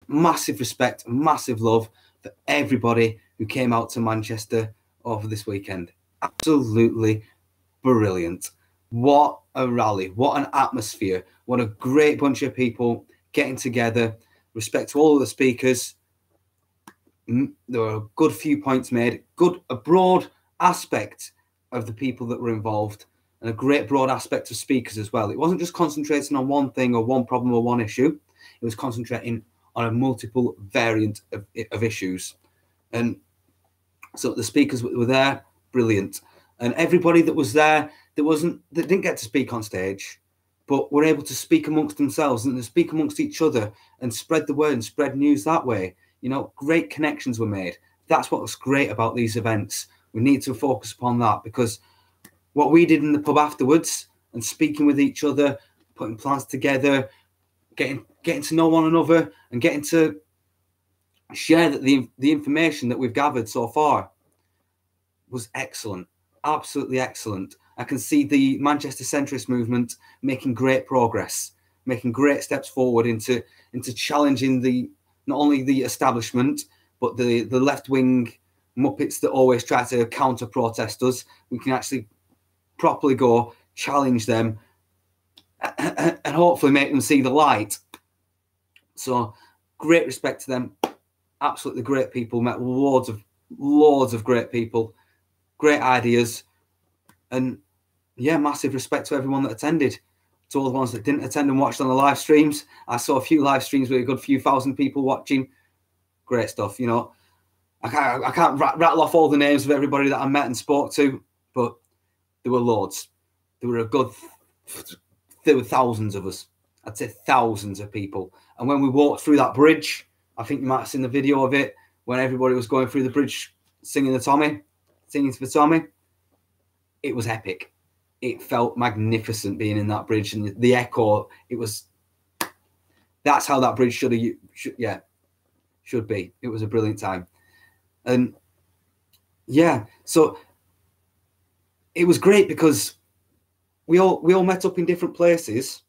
massive respect, massive love for everybody who came out to Manchester over this weekend. Absolutely brilliant. What a rally. What an atmosphere. What a great bunch of people getting together. Respect to all of the speakers. There were a good few points made. A broad aspect of the people that were involved, and a great broad aspect of speakers as well. It wasn't just concentrating on one thing or one problem or one issue. It was concentrating on a multiple variant of issues. And so the speakers were there, brilliant. And everybody that was there that didn't get to speak on stage, but were able to speak amongst themselves and to speak amongst each other and spread the word and spread news that way. You know, great connections were made. That's what's great about these events. We need to focus upon that, because what we did in the pub afterwards and speaking with each other, putting plans together, getting to know one another and getting to share the information that we've gathered so far was excellent. Absolutely excellent. I can see the Manchester centrist movement making great progress, making great steps forward into challenging not only the establishment, but the left-wing muppets that always try to counter-protest us. We can actually properly go challenge them and hopefully make them see the light. So great respect to them. Absolutely great people. Met loads of great people, great ideas, and yeah, massive respect to everyone that attended. To all the ones that didn't attend and watched on the live streams. I saw a few live streams with a good few thousand people watching. Great stuff, you know. I can't rattle off all the names of everybody that I met and spoke to, but there were loads. There were thousands of us. I'd say thousands of people. And when we walked through that bridge, I think you might have seen the video of it, when everybody was going through the bridge singing for Tommy. It was epic. It felt magnificent being in that bridge, and the echo. That's how that bridge should be. It was a brilliant time, and yeah, so it was great because we all met up in different places,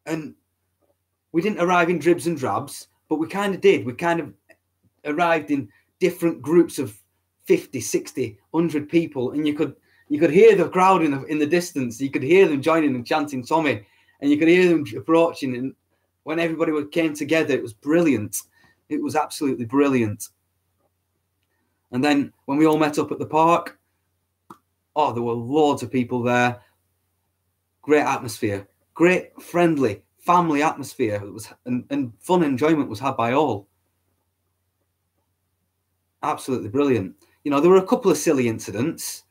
and we didn't arrive in dribs and drabs, but we kind of did. We kind of arrived in different groups of 50, 60, 100 people, and you could hear the crowd in the distance. You could hear them joining and chanting Tommy, and you could hear them approaching. And when everybody came together, it was brilliant. It was absolutely brilliant. And then when we all met up at the park, there were loads of people there. Great atmosphere, great friendly family atmosphere. It was and fun enjoyment was had by all. Absolutely brilliant. You know, there were a couple of silly incidents.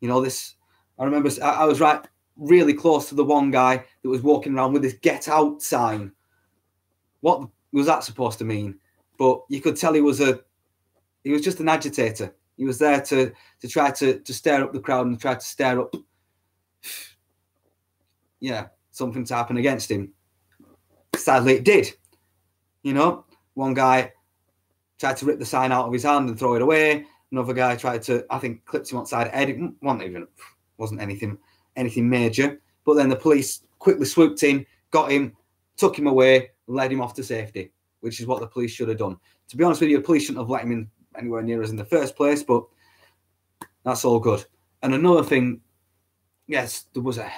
You know, I remember I was really close to the one guy that was walking around with this "Get Out" sign. What was that supposed to mean? But you could tell he was just an agitator. He was there to try to stir up the crowd and try to stir up, something to happen against him. Sadly, it did. You know, one guy tried to rip the sign out of his hand and throw it away. Another guy tried to, I think, clipped him outside the head. It wasn't anything major. But then the police quickly swooped in, got him, took him away, led him off to safety, which is what the police should have done. To be honest with you, the police shouldn't have let him in anywhere near us in the first place, but that's all good. And another thing, yes, there was a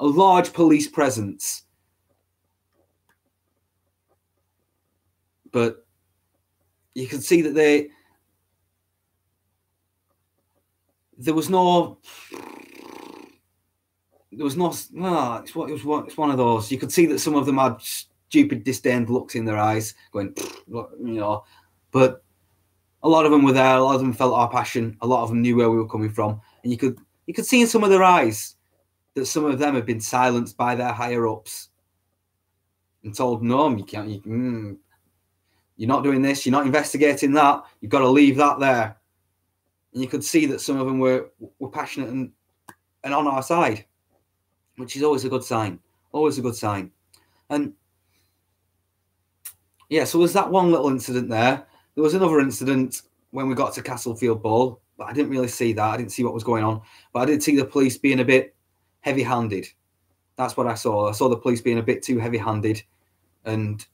large police presence, but you can see that it's one of those. You could see that some of them had stupid, disdained looks in their eyes, going, you know. But a lot of them were there. A lot of them felt our passion. A lot of them knew where we were coming from, and you could see in some of their eyes that some of them had been silenced by their higher ups and told, "No, you can't. You're not doing this. You're not investigating that. You've got to leave that there." And you could see that some of them were passionate and on our side, which is always a good sign. Always a good sign. And yeah, so there's that one little incident there. There was another incident when we got to Castlefield Bowl, but I didn't really see that. I didn't see what was going on. But I did see the police being a bit heavy-handed. That's what I saw. I saw the police being a bit too heavy-handed and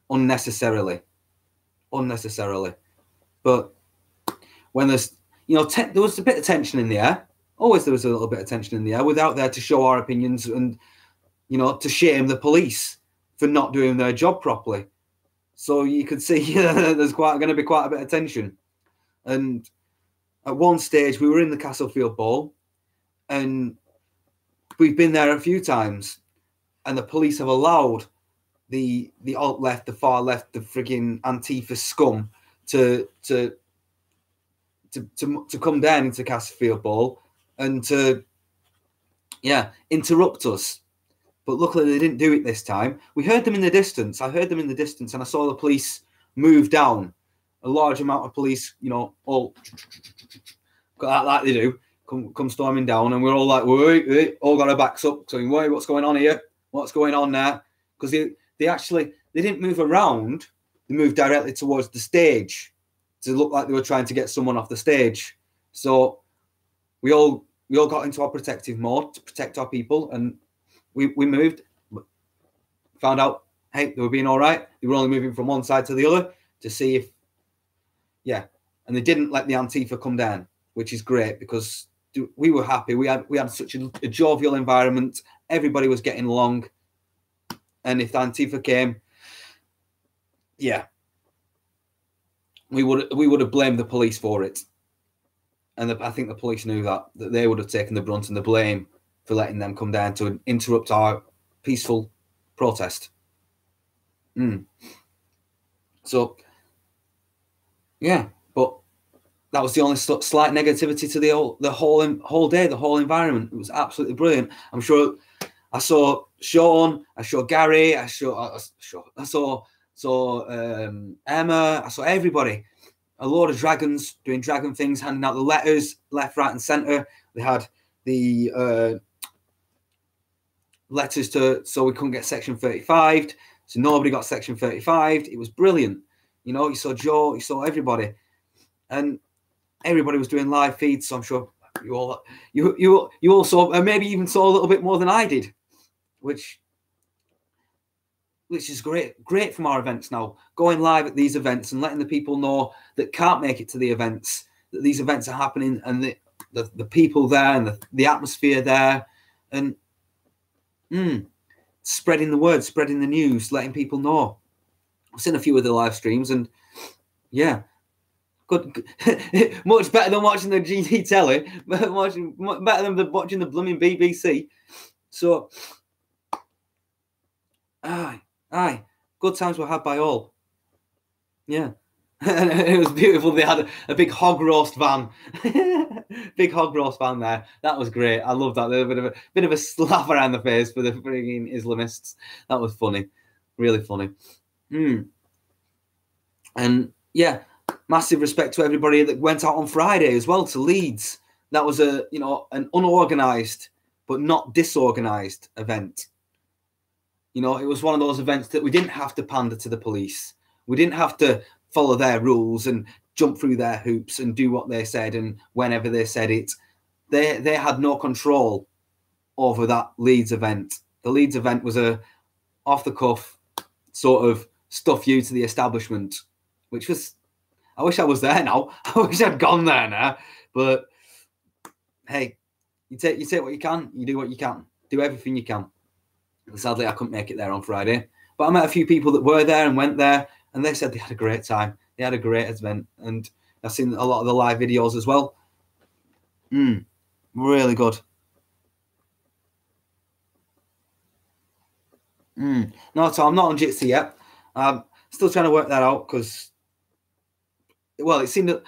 unnecessarily. But when there's, there was a bit of tension in the air. Always there was a little bit of tension in the air. We're out there to show our opinions and, to shame the police for not doing their job properly. So you could see there's going to be quite a bit of tension. And at one stage, we were in the Castlefield Bowl, and we've been there a few times, and the police have allowed the alt left, the far left, the frigging Antifa scum to come down into Castlefield Bowl and to interrupt us. But luckily they didn't do it this time. We heard them in the distance. I heard them in the distance, and I saw the police move down. A large amount of police, all like they do, come storming down, and we're all like, wait, all got our backs up, saying, wait, what's going on here? What's going on there? Because they didn't move around. They moved directly towards the stage to look like they were trying to get someone off the stage. So we all got into our protective mode to protect our people, and we moved. Found out, hey, they were being all right. They were only moving from one side to the other to see if, and they didn't let the Antifa come down, which is great because we were happy. We had such a jovial environment. Everybody was getting along, and if the Antifa came, we would have blamed the police for it. And I think the police knew that they would have taken the brunt and the blame for letting them come down to interrupt our peaceful protest. So, but that was the only slight negativity to the whole day, the whole environment. It was absolutely brilliant. I'm sure I saw Sean, I saw Gary, I saw Emma, I saw everybody. A load of dragons doing dragon things, handing out the letters left, right, and centre. They had the letters so we couldn't get Section 35. So nobody got Section 35. It was brilliant. You saw Joe, you saw everybody, and everybody was doing live feeds. So I'm sure you all saw, and maybe even saw a little bit more than I did, which is great from our events now, going live at these events and letting the people know that can't make it to the events, that these events are happening, and the people there and the atmosphere there, and spreading the word, spreading the news, letting people know. I've seen a few of the live streams, and good, much better than watching the GT telly, better than watching the blooming BBC. So, aye, good times were had by all. Yeah. And it was beautiful. They had a big hog roast van. Big hog roast van there. That was great. I love that. A bit of a slap around the face for the freaking Islamists. That was funny. Really funny. And massive respect to everybody that went out on Friday as well to Leeds. That was an unorganised but not disorganised event. It was one of those events that we didn't have to pander to the police. We didn't have to follow their rules and jump through their hoops and do what they said and whenever they said it. They had no control over that Leeds event. The Leeds event was a off-the-cuff sort of stuff you to the establishment, which was, I wish I was there now. I wish I'd gone there now. But hey, you take what you can. You do what you can. Do everything you can. Sadly, I couldn't make it there on Friday. But I met a few people that were there and went there, and they said they had a great time. They had a great event. And I've seen a lot of the live videos as well. Really good. No, so I'm not on Jitsi yet. I'm still trying to work that out because, it seemed that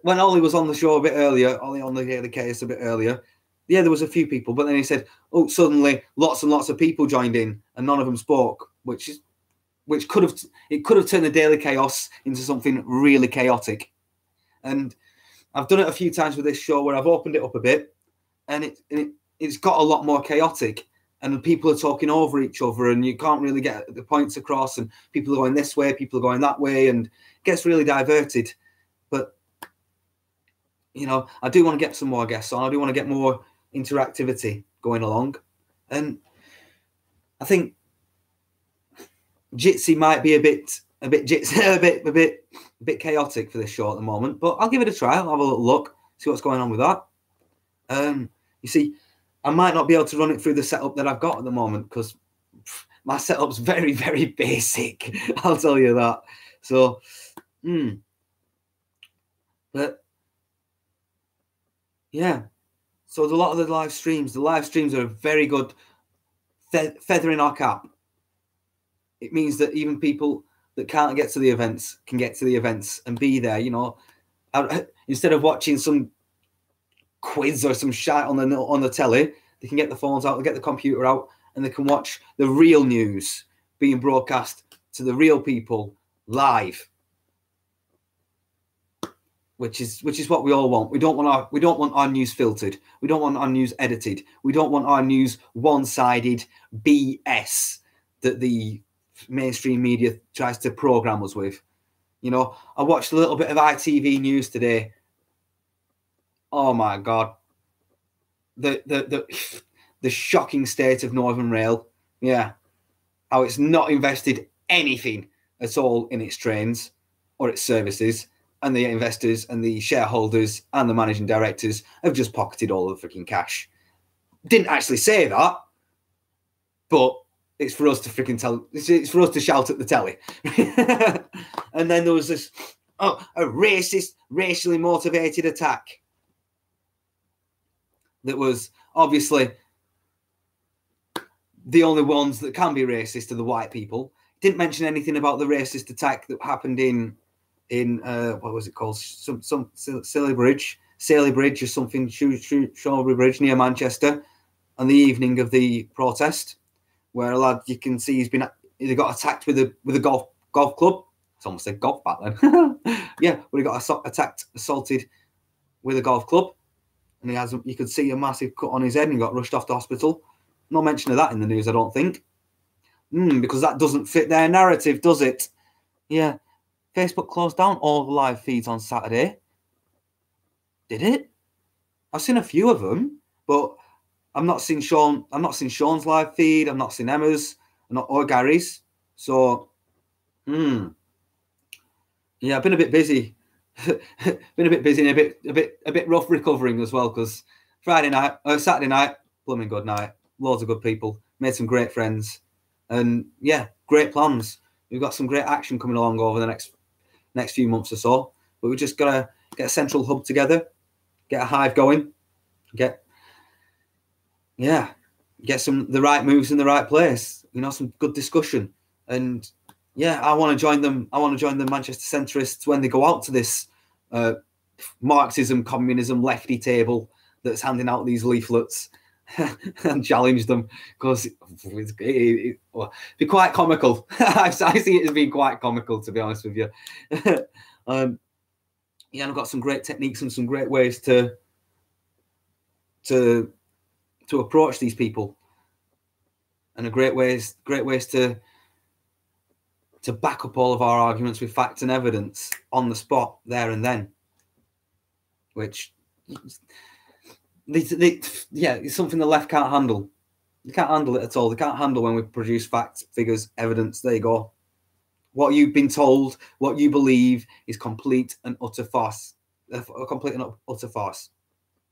when Ollie was on the show a bit earlier, Ollie on the case a bit earlier, there was a few people, but then he said, suddenly lots and lots of people joined in and none of them spoke, which could have turned the daily chaos into something really chaotic. And I've done it a few times with this show where I've opened it up a bit, and it's got a lot more chaotic, and people are talking over each other, and you can't really get the points across, and people are going this way, people are going that way, and it gets really diverted. But I do want to get some more guests on. I do want to get more interactivity going along, and I think Jitsi might be a bit chaotic for this show at the moment, but I'll give it a try. I'll have a little look, see what's going on with that. You see, I might not be able to run it through the setup that I've got at the moment because my setup's very, very basic. I'll tell you that. So, but yeah. So a lot of the live streams are a very good feather in our cap. It means that even people that can't get to the events can get to the events and be there. You know, instead of watching some quiz or some shite on the telly, they can get the phones out, they get the computer out, and they can watch the real news being broadcast to the real people live, which is what we all want. We don't want our news filtered. We don't want our news edited. We don't want our news one-sided BS that the mainstream media tries to program us with. You know, I watched a little bit of ITV News today. Oh my God. The shocking state of Northern Rail. Yeah. How it's not invested anything at all in its trains or its services, and the investors and the shareholders and the managing directors have just pocketed all the freaking cash. Didn't actually say that, but it's for us to freaking tell. It's for us to shout at the telly. And then there was this, a racist, racially motivated attack that was obviously the only ones that can be racist are the white people. Didn't mention anything about the racist attack that happened in what was it called? Some Saley Bridge or something, Shawbury Bridge near Manchester, on the evening of the protest, where a lad, you can see, he got attacked with a golf club. It's almost said golf back then. Yeah, but he got assaulted with a golf club, and you could see a massive cut on his head, and he got rushed off to hospital. No mention of that in the news, I don't think. Because that doesn't fit their narrative, does it? Yeah. Facebook closed down all the live feeds on Saturday. Did it? I've seen a few of them, but I've not seen Sean. I've not seen Sean's live feed. I've not seen Emma's, or Gary's. So, yeah, I've been a bit busy. Been a bit busy and a bit rough recovering as well, because Saturday night, blooming good night. Loads of good people. Made some great friends, and yeah, great plans. We've got some great action coming along over the next few months or so. But we've just got to get a central hub together, get a hive going, get the right moves in the right place. You know, some good discussion. And yeah, I want to join them. I want to join the Manchester centrists when they go out to this Marxism, communism, lefty table that's handing out these leaflets and challenge them, because it'd be quite comical. I see it as being quite comical, to be honest with you. And I've got some great techniques and some great ways to approach these people, and great ways to back up all of our arguments with facts and evidence on the spot, there and then. Which, it's something the left can't handle. They can't handle it at all. They can't handle when we produce facts, figures, evidence. There you go. What you've been told, what you believe, is complete and utter farce. A complete and utter farce.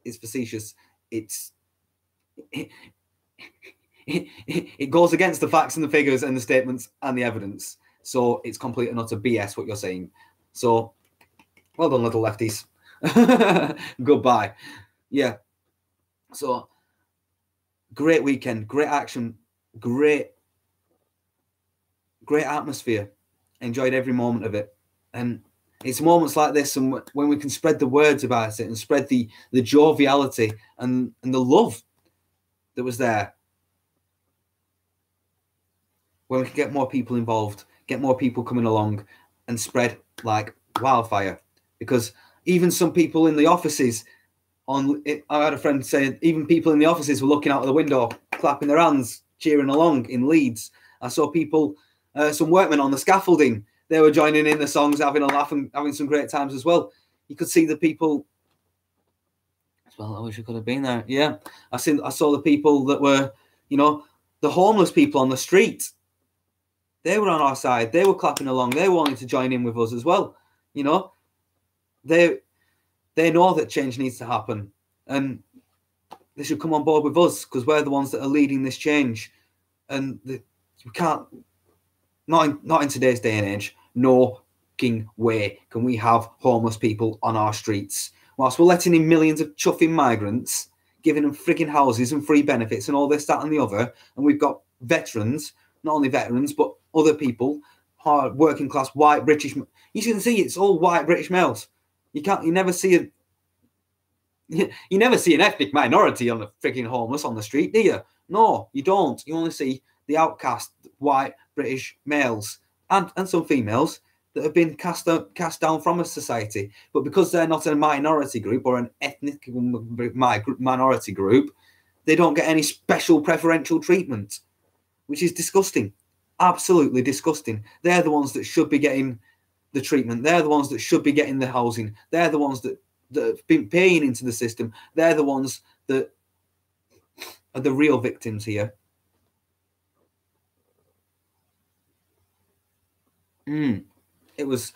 It's facetious. It goes against the facts and the figures and the statements and the evidence. So it's complete and utter BS what you're saying. So, well done, little lefties. Goodbye. Yeah. So, great weekend, great action, great atmosphere. Enjoyed every moment of it. And it's moments like this, and when we can spread the words about it and spread the joviality and the love that was there, when we can get more people involved, get more people coming along, and spread like wildfire. Because even some people in the offices, I had a friend say, even people in the offices were looking out of the window, clapping their hands, cheering along in Leeds. I saw people, some workmen on the scaffolding, they were joining in the songs, having a laugh and having some great times as well. You could see the people as well. I wish I could have been there. Yeah, I saw the people that were, the homeless people on the street. They were on our side. They were clapping along. They wanted to join in with us as well. You know, they know that change needs to happen, and they should come on board with us because we're the ones that are leading this change. And we can't, not in today's day and age, no fucking way can we have homeless people on our streets whilst we're letting in millions of chuffing migrants, giving them frigging houses and free benefits and all this, that, and the other. And we've got veterans, not only veterans, but other people, hard working class white British. You can see it's all white British males. You never see an ethnic minority on the freaking homeless on the street, do you? No, you don't. You only see the outcast white British males and some females that have been cast down from a society. But because they're not a minority group or an ethnic minority group, they don't get any special preferential treatment, which is disgusting. Absolutely disgusting. They're the ones that should be getting the treatment. They're the ones that should be getting the housing. They're the ones that have been paying into the system. They're the ones that are the real victims here. It was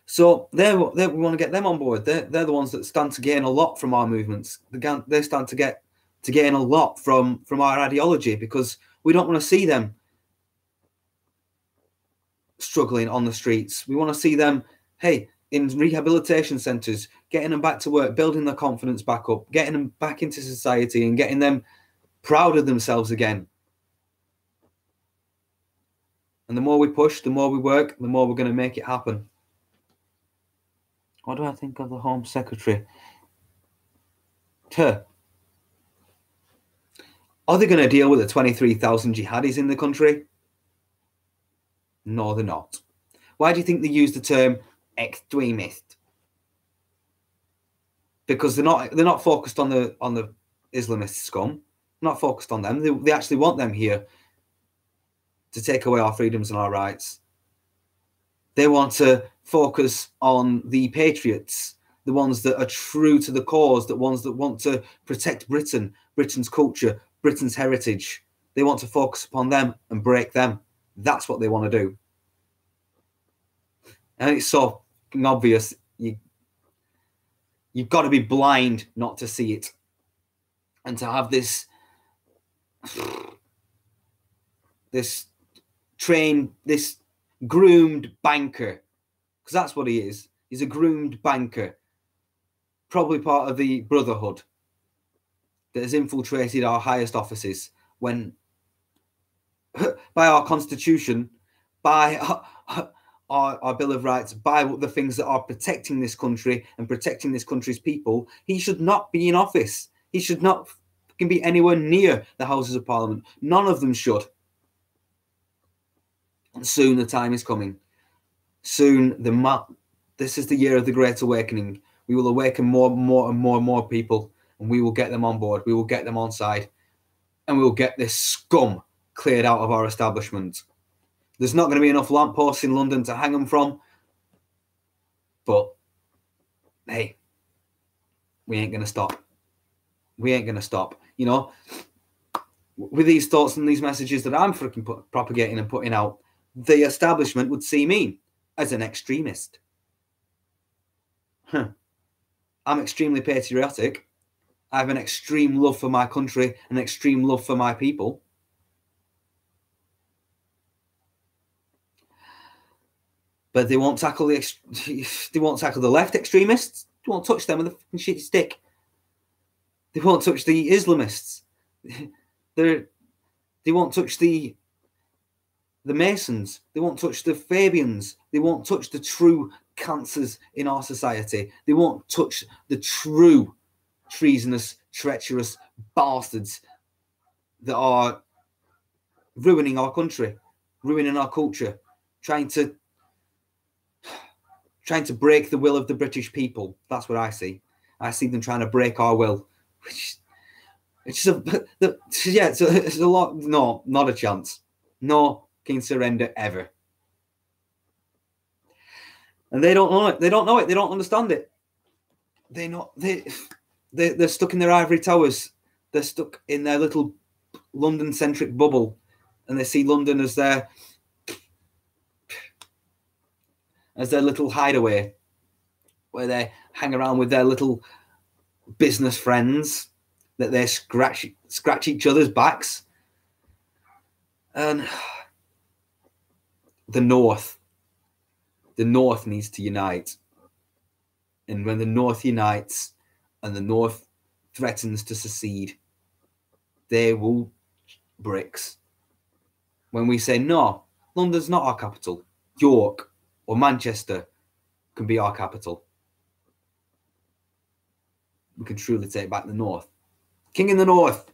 so we want to get them on board. They're the ones that stand to gain a lot from our movements. They stand to gain a lot from our ideology, because we don't want to see them struggling on the streets. We want to see them, hey, in rehabilitation centres, getting them back to work, building their confidence back up, getting them back into society and getting them proud of themselves again. And the more we push, the more we work, the more we're going to make it happen. What do I think of the Home Secretary? Are they going to deal with the 23,000 jihadis in the country? No, they're not. Why do you think they use the term extremist? Because they're not focused on the Islamist scum. Not focused on them. They actually want them here to take away our freedoms and our rights. They want to focus on the patriots, the ones that are true to the cause, the ones that want to protect Britain, Britain's culture, Britain's heritage. They want to focus upon them and break them. That's what they want to do. And it's so obvious. You've got to be blind not to see it. And to have this groomed banker, because that's what he is. He's a groomed banker, probably part of the Brotherhood that has infiltrated our highest offices, when by our constitution, by our Bill of Rights, by the things that are protecting this country and protecting this country's people, he should not be in office. He should not be anywhere near the Houses of Parliament. None of them should. And soon the time is coming. Soon this is the year of the Great Awakening. We will awaken more and more people, and we will get them on board. We will get them on side, and we will get this scum cleared out of our establishment. There's not going to be enough lampposts in London to hang them from, but hey, we ain't going to stop. We ain't going to stop. You know, with these thoughts and these messages that I'm freaking propagating and putting out, the establishment would see me as an extremist. I'm extremely patriotic. I have an extreme love for my country, an extreme love for my people. But they won't tackle the left extremists. They won't touch them with a fucking shitty stick. They won't touch the Islamists. They won't touch the Masons. They won't touch the Fabians. They won't touch the true cancers in our society. They won't touch the true treasonous, treacherous bastards that are ruining our country, ruining our culture, trying to break the will of the British people. That's what I see. I see them trying to break our will. It's a lot. No, not a chance. No fucking surrender ever. And they don't know it. They don't know it. They don't understand it. They're stuck in their ivory towers. They're stuck in their little London-centric bubble, and they see London as their as their little hideaway where they hang around with their little business friends, that they scratch each other's backs. And the North needs to unite. And when the North unites and the North threatens to secede, they will bricks. When we say, no, London's not our capital, York or Manchester can be our capital, we can truly take back the North. King in the North.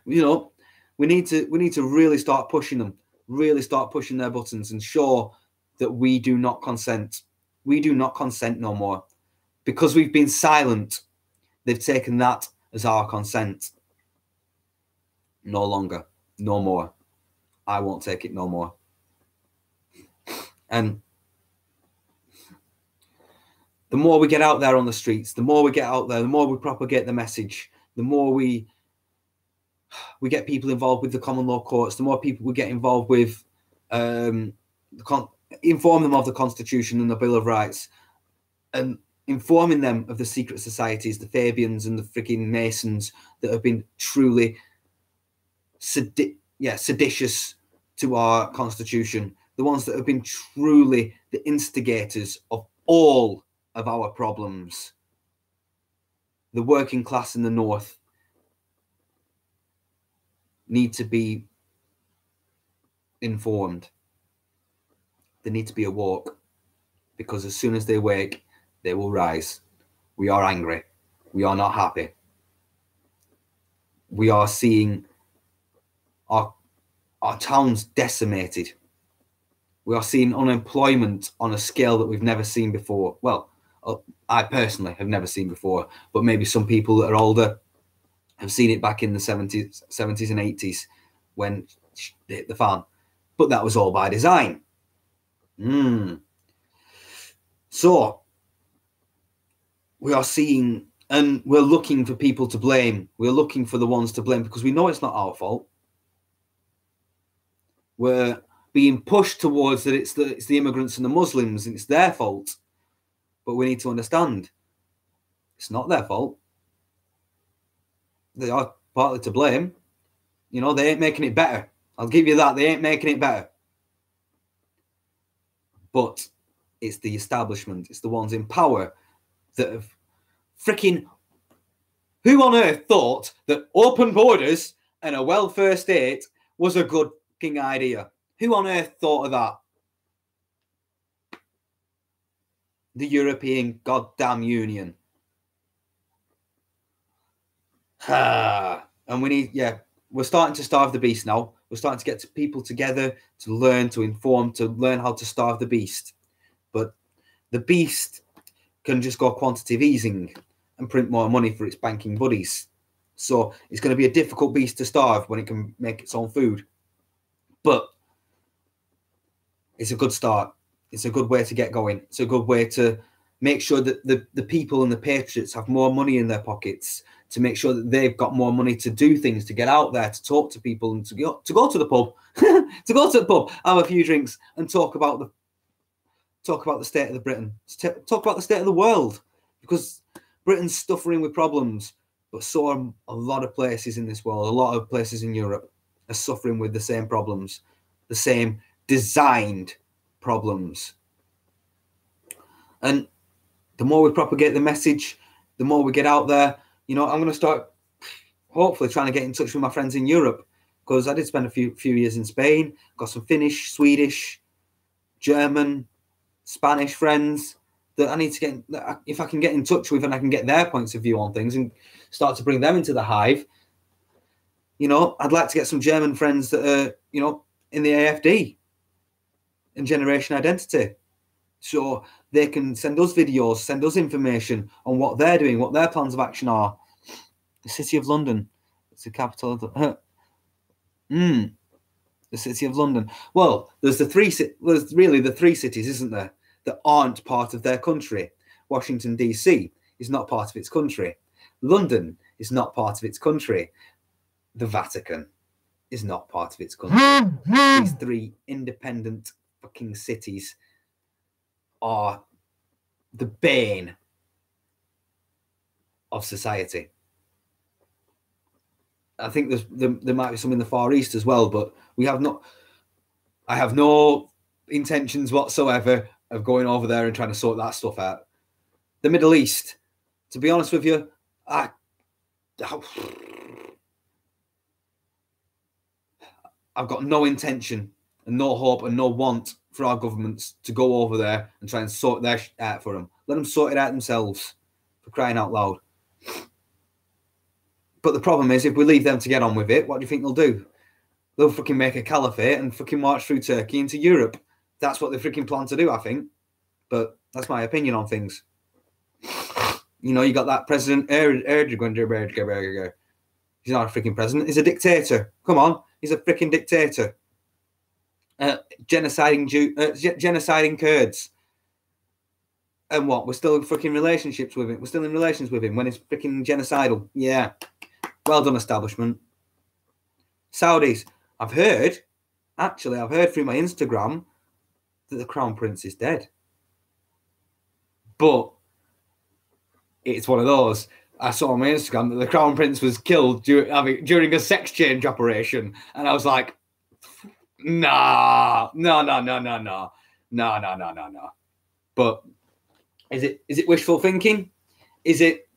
You know, we need to really start pushing them, really start pushing their buttons and show that we do not consent. We do not consent no more. Because we've been silent, they've taken that as our consent. No longer, no more. I won't take it no more. And the more we get out there on the streets, the more we get out there, the more we propagate the message, the more we get people involved with the common law courts, the more people we get involved with, inform them of the Constitution and the Bill of Rights, and informing them of the secret societies, the Fabians and the freaking Masons that have been truly seditious to our Constitution, the ones that have been truly the instigators of all of our problems. The working class in the North need to be informed. They need to be awoke, because as soon as they wake, they will rise. We are angry. We are not happy. We are seeing our towns decimated. We are seeing unemployment on a scale that we've never seen before. Well, I personally have never seen before, but maybe some people that are older have seen it back in the 70s and 80s when they hit the fan. But that was all by design. So we are seeing, and we're looking for people to blame. We're looking for the ones to blame because we know it's not our fault. We're being pushed towards that it's the immigrants and the Muslims and it's their fault. But we need to understand it's not their fault. They are partly to blame. You know, they ain't making it better. I'll give you that. They ain't making it better. But it's the establishment. It's the ones in power that have freaking... Who on earth thought that open borders and a welfare state was a good fucking idea? Who on earth thought of that? The European goddamn Union. And we need, we're starting to starve the beast now. We're starting to get people together to learn, to inform, to learn how to starve the beast. But the beast can just go quantitative easing and print more money for its banking buddies. So it's going to be a difficult beast to starve when it can make its own food. But it's a good start. It's a good way to get going. It's a good way to make sure that the people and the patriots have more money in their pockets, to make sure that they've got more money to do things, to get out there, to talk to people, and to go to the pub, to go to the pub, have a few drinks, and talk about the state of the Britain, talk about the state of the world, because Britain's suffering with problems, but so are a lot of places in this world. A lot of places in Europe are suffering with the same problems, the same designed problems. And the more we propagate the message, the more we get out there. You know, I'm going to start hopefully trying to get in touch with my friends in Europe, because I did spend a few years in Spain, got some Finnish, Swedish, German, Spanish friends that I need to get, if I can get in touch with, and I can get their points of view on things and start to bring them into the hive. You know, I'd like to get some German friends that are, you know, in the AFD and Generation Identity. So they can send us videos, send us information on what they're doing, what their plans of action are. The City of London, it's the capital of the... The City of London. Well, there's really the three cities, isn't there, that aren't part of their country. Washington, D.C. is not part of its country. London is not part of its country. The Vatican is not part of its country. These three independent fucking cities are the bane of society. I think there might be some in the Far East as well, but I have no intentions whatsoever of going over there and trying to sort that stuff out. The Middle East, to be honest with you, I've got no intention and no hope and no want for our governments to go over there and try and sort their shit out for them. Let them sort it out themselves, for crying out loud. But the problem is, if we leave them to get on with it, what do you think they'll do? They'll fucking make a caliphate and fucking march through Turkey into Europe. That's what they freaking plan to do, I think. But that's my opinion on things. You know, you got that President Erdogan. He's not a freaking president. He's a dictator. Come on. He's a freaking dictator. Genociding Kurds. And what? We're still in fucking relationships with him. We're still in relations with him when it's freaking genocidal. Yeah. Well done, establishment. Saudis. I've heard through my Instagram that the Crown Prince is dead. But it's one of those. I saw on my Instagram that the Crown Prince was killed during a sex change operation. And I was like, no. But is it wishful thinking? Is it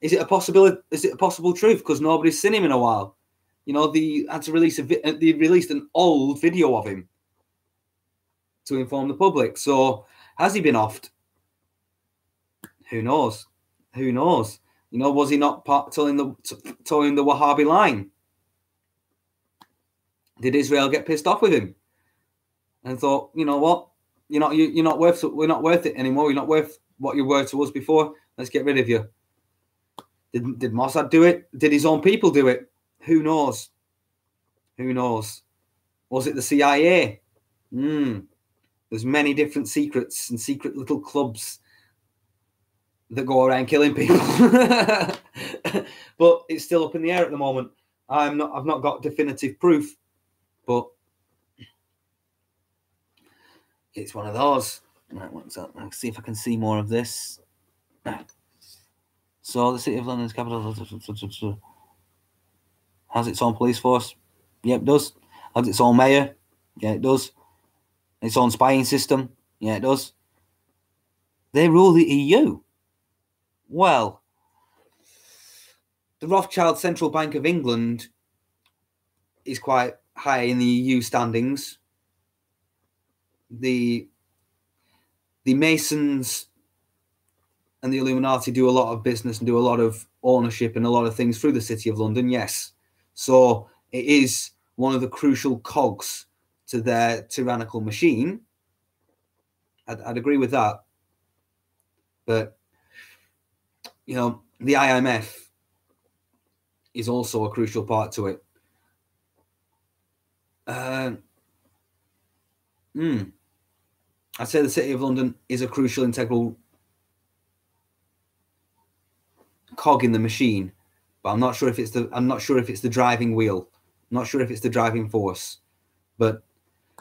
a possibility? Is it a possible truth? Because nobody's seen him in a while. You know, they had to release they released an old video of him to inform the public. So has he been offed? Who knows? Who knows? You know, was he not towing the Wahhabi line? Did Israel get pissed off with him and thought, you know what? We're not worth it anymore. You're not worth what you were to us before. Let's get rid of you. Did Mossad do it? Did his own people do it? Who knows? Who knows? Was it the CIA? There's many different secrets and secret little clubs that go around killing people. But it's still up in the air at the moment. I've not got definitive proof, but it's one of those. Right, what's up? Let's see if I can see more of this. So the City of London's capital has its own police force. Yeah, it does. Has its own mayor. Yeah, it does. Its own spying system. Yeah, it does. They rule the EU. Well, the Rothschild Central Bank of England is quite high in the EU standings. The Masons and the Illuminati do a lot of business and do a lot of ownership and a lot of things through the City of London, yes. So it is one of the crucial cogs to their tyrannical machine. I'd agree with that. But, you know, the IMF is also a crucial part to it. I'd say the City of London is a crucial, integral cog in the machine, but I'm not sure if it's the driving wheel. I'm not sure if it's the driving force. But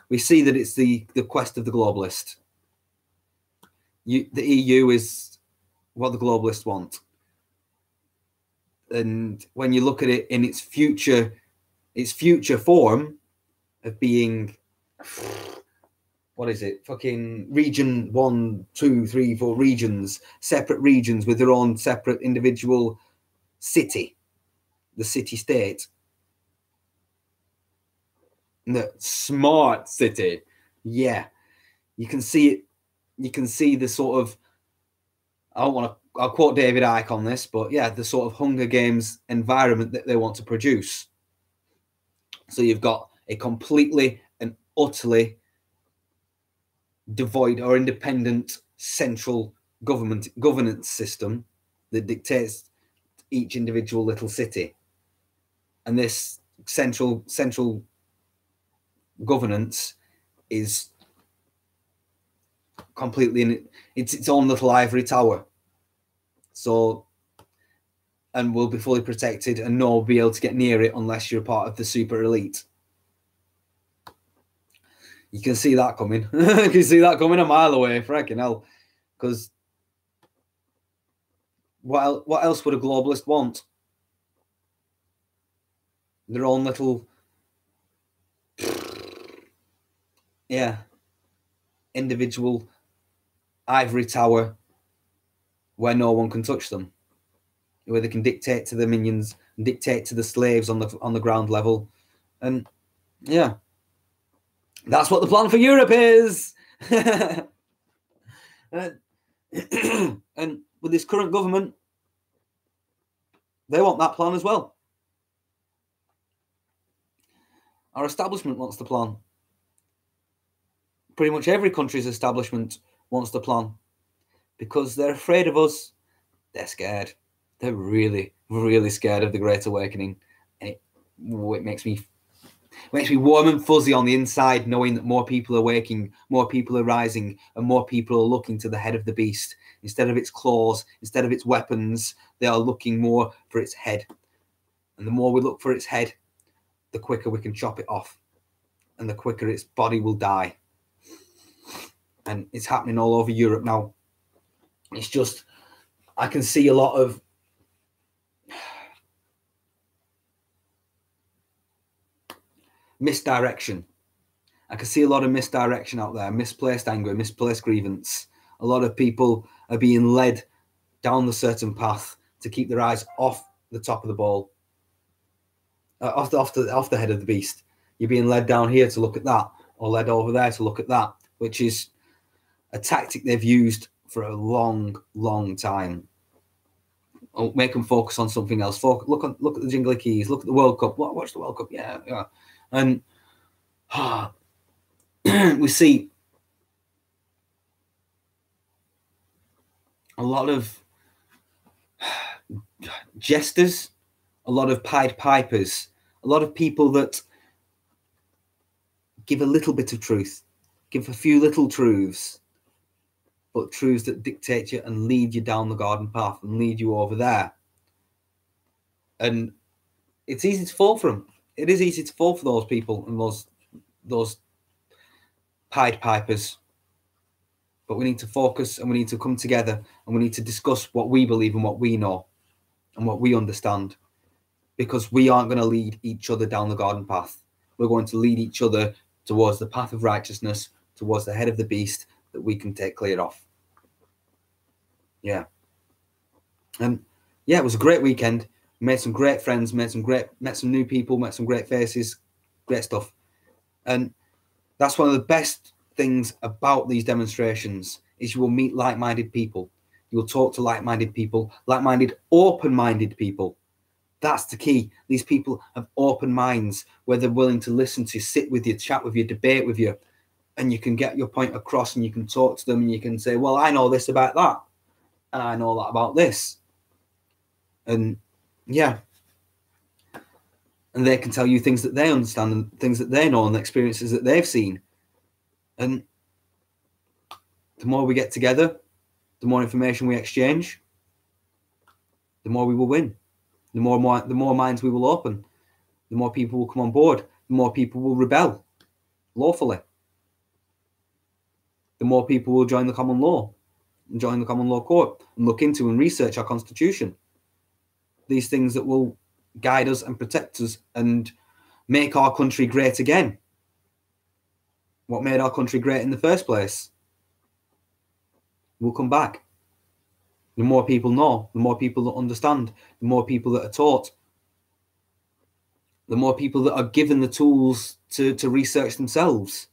we see that it's the quest of the globalist. The EU is what the globalists want. And when you look at it in its future form of being, what is it? Fucking region 1, 2, 3, 4 regions, separate regions with their own separate individual city, the city state. The smart city. Yeah. You can see it. You can see the sort of, I'll quote David Icke on this, but yeah, the sort of Hunger Games environment that they want to produce. So you've got a completely and utterly devoid or independent central governance system that dictates each individual little city. And this central governance is completely in its own little ivory tower. So, and will be fully protected, and no one will be able to get near it unless you're part of the super elite. You can see that coming. You can see that coming a mile away, freaking hell. Because what else would a globalist want? Their own little, individual ivory tower where no one can touch them, where they can dictate to the minions and dictate to the slaves on the ground level. And yeah, that's what the plan for Europe is. And with this current government, they want that plan as well. Our establishment wants the plan. Pretty much every country's establishment wants the plan because they're afraid of us. They're scared. They're really, really scared of the Great Awakening. And it makes me warm and fuzzy on the inside, knowing that more people are waking, more people are rising, and more people are looking to the head of the beast. Instead of its claws, instead of its weapons, they are looking more for its head. And the more we look for its head, the quicker we can chop it off, and the quicker its body will die. And it's happening all over Europe now. It's just, I can see a lot of misdirection. I can see a lot of misdirection out there, misplaced anger, misplaced grievance. A lot of people are being led down the certain path to keep their eyes off the top of the ball, off the head of the beast. You're being led down here to look at that, or led over there to look at that, which is a tactic they've used for a long, long time. Oh, make them focus on something else. Look at the Jingly Keys. Look at the World Cup. Watch the World Cup. Yeah. And we see a lot of jesters, a lot of Pied Pipers, a lot of people that give a little bit of truth, give a few little truths, but truths that dictate you and lead you down the garden path and lead you over there. And it's easy to fall for them. It is easy to fall for those people and those Pied Pipers. But we need to focus and we need to come together and we need to discuss what we believe and what we know and what we understand. Because we aren't going to lead each other down the garden path. We're going to lead each other towards the path of righteousness, towards the head of the beast that we can take clear off. Yeah. And yeah, it was a great weekend. Made some great friends, met some new people, met some great faces, great stuff. And that's one of the best things about these demonstrations is you will meet like-minded people. You will talk to like-minded people, like-minded, open-minded people. That's the key. These people have open minds where they're willing to listen to, sit with you, chat with you, debate with you, and you can get your point across and you can talk to them and you can say, well, I know this about that and I know that about this. And yeah. And they can tell you things that they understand and things that they know and the experiences that they've seen. And the more we get together, the more information we exchange, the more we will win. The more minds we will open, the more people will come on board, the more people will rebel lawfully. The more people will join the common law and join the common law court and look into and research our constitution. These things that will guide us and protect us and make our country great again. What made our country great in the first place will come back. The more people know, the more people that understand, the more people that are taught, the more people that are given the tools to research themselves.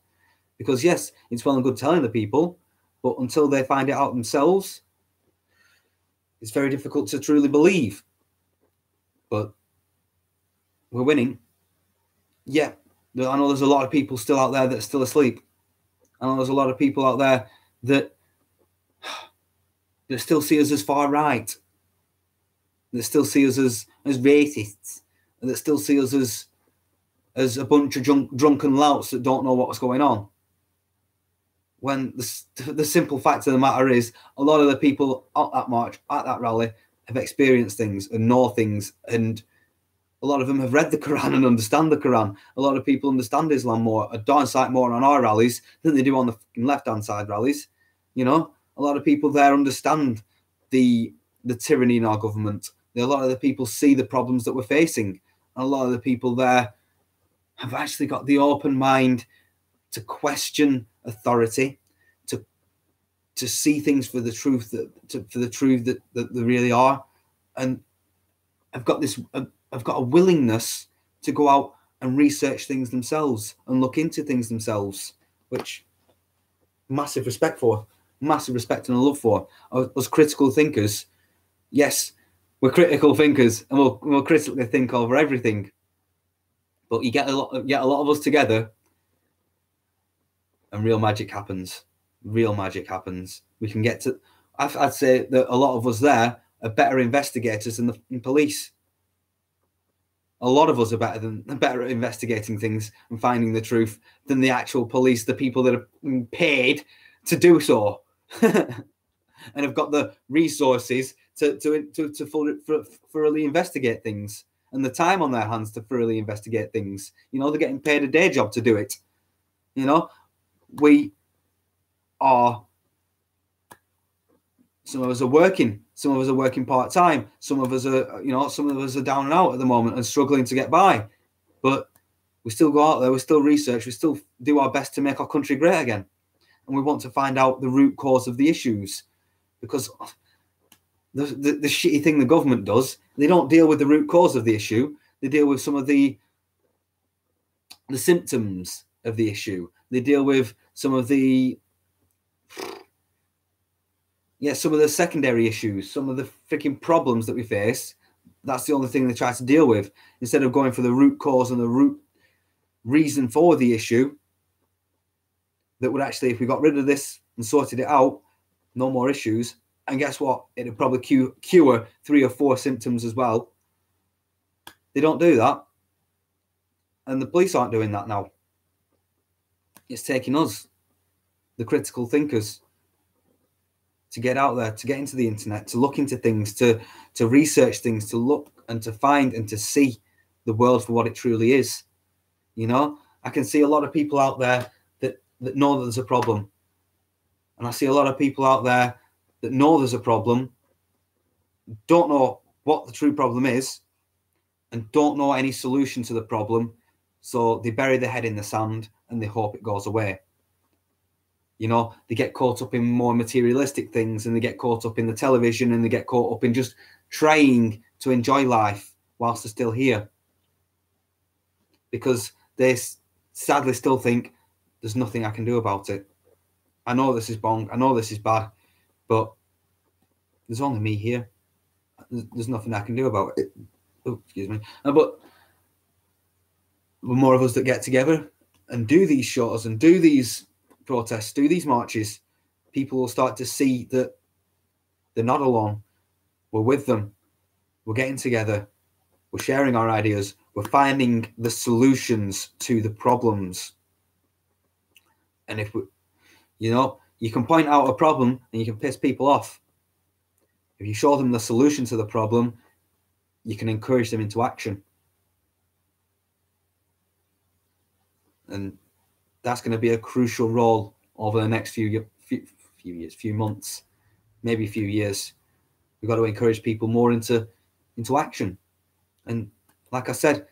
Because yes, it's well and good telling the people, but until they find it out themselves, it's very difficult to truly believe. But we're winning. Yeah, I know there's a lot of people still out there that are still asleep. I know there's a lot of people out there that still see us as far right, that still see us as racists, and that still see us as a bunch of drunken louts that don't know what's going on. When the simple fact of the matter is, a lot of the people at that march, at that rally, have experienced things and know things, and A lot of them have read the Quran and understand the Quran. A lot of people understand Islam more, darn sight more on our rallies than they do on the left-hand side rallies. You know, a lot of people there understand the tyranny in our government. A lot of the people see the problems that we're facing. And a lot of the people there have actually got the open mind to question authority, to see things for the truth that they really are, and I've got a willingness to go out and research things themselves and look into things themselves, which massive respect and a love for. Us critical thinkers, yes, we're critical thinkers and we'll critically think over everything, but you get a lot of us together and real magic happens. We can get to, I'd say that a lot of us there are better investigators than the police. A lot of us are better at investigating things and finding the truth than the actual police, the people that are paid to do so and have got the resources to thoroughly investigate things and the time on their hands to thoroughly investigate things. You know, they're getting paid a day job to do it. You know, we are, some of us are working part-time, some of us are down and out at the moment and struggling to get by, but we still go out there, we still research, we still do our best to make our country great again, and we want to find out the root cause of the issues, because the shitty thing the government does, they don't deal with the root cause of the issue, they deal with some of the symptoms of the issue, they deal with some of the secondary issues, some of the freaking problems that we face. That's the only thing they try to deal with, instead of going for the root cause and the root reason for the issue. That would actually, if we got rid of this and sorted it out, no more issues. And guess what? It would probably cure 3 or 4 symptoms as well. They don't do that. And the police aren't doing that now. It's taking us, the critical thinkers, to get out there, to get into the internet, to look into things, to research things, to look and to find and to see the world for what it truly is. You know, I can see a lot of people out there that know that there's a problem. And I see a lot of people out there that know there's a problem, don't know what the true problem is, and don't know any solution to the problem. So they bury their head in the sand and they hope it goes away. You know, they get caught up in more materialistic things, and they get caught up in the television, and they get caught up in just trying to enjoy life whilst they're still here. Because they sadly still think there's nothing I can do about it. I know this is wrong, I know this is bad, but there's only me here. There's nothing I can do about it. Oh, excuse me. But the more of us that get together and do these shows and do these protests, do these marches, people will start to see that they're not alone. We're with them. We're getting together. We're sharing our ideas. We're finding the solutions to the problems. And if we, you know, you can point out a problem and you can piss people off. If you show them the solution to the problem, you can encourage them into action. And that's going to be a crucial role over the next few months, maybe a few years. We've got to encourage people more into action. And like I said,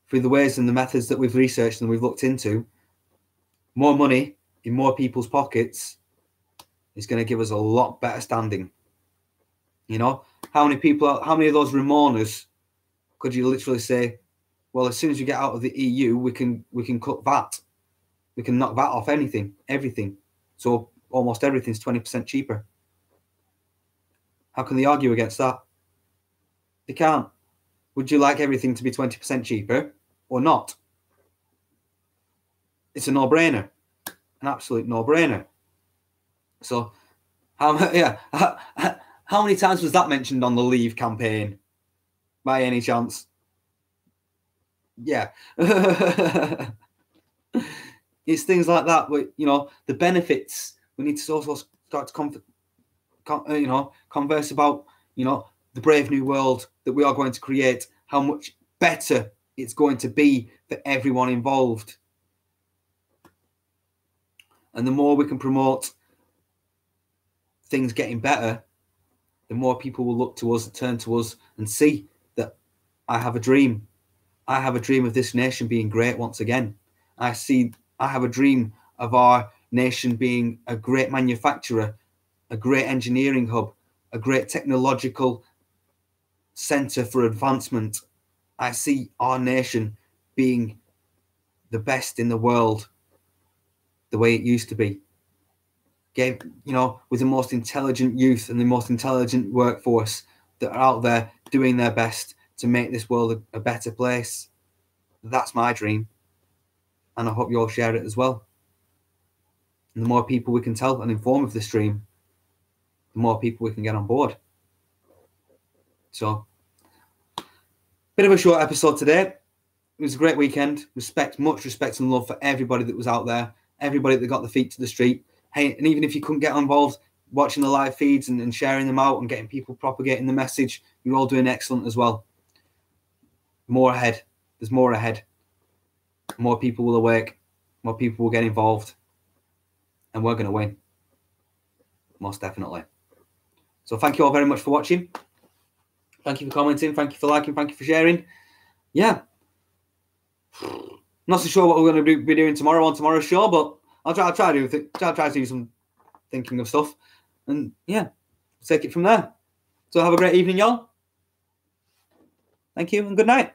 through the ways and the methods that we've researched and we've looked into, more money in more people's pockets is going to give us a lot better standing. You know, how many of those Ramonas could you literally say, well, as soon as you get out of the EU, we can cut VAT. We can knock VAT off everything. So almost everything's 20% cheaper. How can they argue against that? They can't. Would you like everything to be 20% cheaper or not? It's a no-brainer. An absolute no-brainer. So, how many times was that mentioned on the Leave campaign? By any chance? Yeah. It's things like that where, you know, the benefits, we need to also start to converse about, you know, the brave new world that we are going to create, how much better it's going to be for everyone involved. And the more we can promote things getting better, the more people will look to us, turn to us, and see that I have a dream. I have a dream of this nation being great once again. I have a dream of our nation being a great manufacturer, a great engineering hub, a great technological centre for advancement. I see our nation being the best in the world, the way it used to be. With the most intelligent youth and the most intelligent workforce that are out there doing their best to make this world a better place. That's my dream. And I hope you all share it as well. And the more people we can tell and inform of this dream, the more people we can get on board. So, bit of a short episode today. It was a great weekend. Much respect and love for everybody that was out there, everybody that got the feet to the street. Hey, and even if you couldn't get involved watching the live feeds and sharing them out and getting people propagating the message, you're all doing excellent as well. More ahead. There's more ahead. More people will awake. More people will get involved. And we're going to win. Most definitely. So thank you all very much for watching. Thank you for commenting. Thank you for liking. Thank you for sharing. Yeah. Not so sure what we're going to be doing tomorrow on tomorrow's show, but I'll try to do some thinking of stuff. And yeah, take it from there. So have a great evening, y'all. Thank you and good night.